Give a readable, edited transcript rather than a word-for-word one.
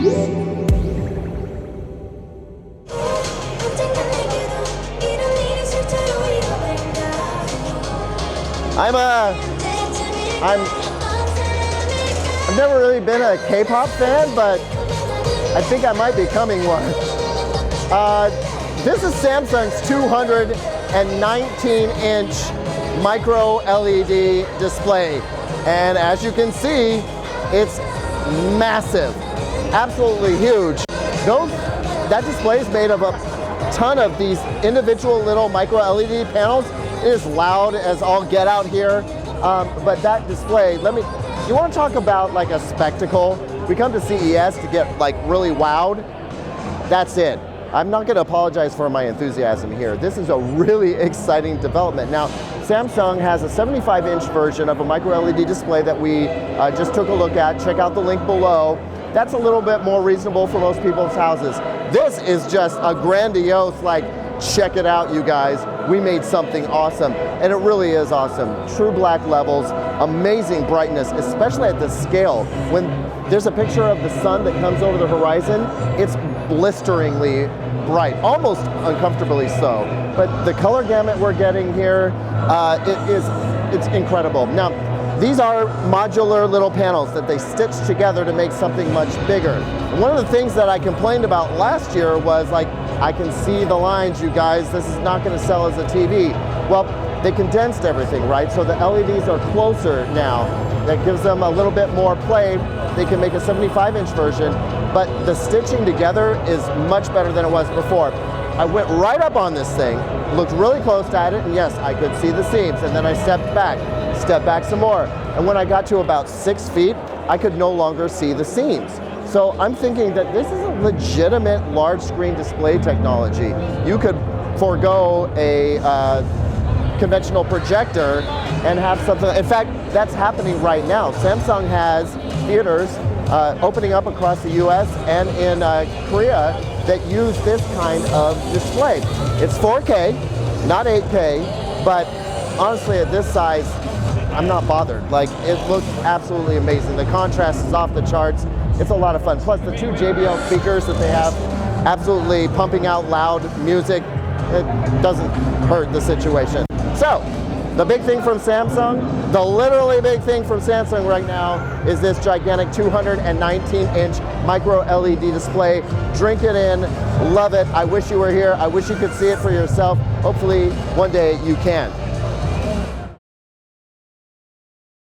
I've never really been a K-pop fan, but I think I might be becoming one. This is Samsung's 219-inch micro LED display. And as you can see, it's massive, absolutely huge. That display is made of a ton of these individual little micro LED panels. It is loud as all get out here, but that display, you want to talk about like a spectacle? We come to CES to get like really wowed. That's it. I'm not going to apologize for my enthusiasm here. This is a really exciting development. Now, Samsung has a 75-inch version of a micro LED display that we just took a look at. Check out the link below. That's a little bit more reasonable for most people's houses. This is just a grandiose, like, check it out, you guys. We made something awesome, and it really is awesome. True black levels, amazing brightness, especially at the scale. When there's a picture of the sun that comes over the horizon, it's blisteringly bright, almost uncomfortably so. But the color gamut we're getting here, it's incredible. Now, these are modular little panels that they stitch together to make something much bigger. And one of the things that I complained about last year was like, I can see the lines, you guys, this is not going to sell as a TV. Well, they condensed everything, right? So the LEDs are closer now. That gives them a little bit more play. They can make a 75-inch version, but the stitching together is much better than it was before. I went right up on this thing, looked really close at it, and yes, I could see the seams, and then I stepped back some more. And when I got to about 6 feet, I could no longer see the seams. So I'm thinking that this is a legitimate large screen display technology. You could forego a conventional projector and have something. In fact, that's happening right now. Samsung has theaters opening up across the US and in Korea that use this kind of display. It's 4K, not 8K, but honestly at this size, I'm not bothered. Like, it looks absolutely amazing. The contrast is off the charts. It's a lot of fun. Plus the 2 JBL speakers that they have, absolutely pumping out loud music. It doesn't hurt the situation. So, the big thing from Samsung, the literally big thing from Samsung right now is this gigantic 219-inch micro LED display. Drink it in, love it. I wish you were here. I wish you could see it for yourself. Hopefully one day you can.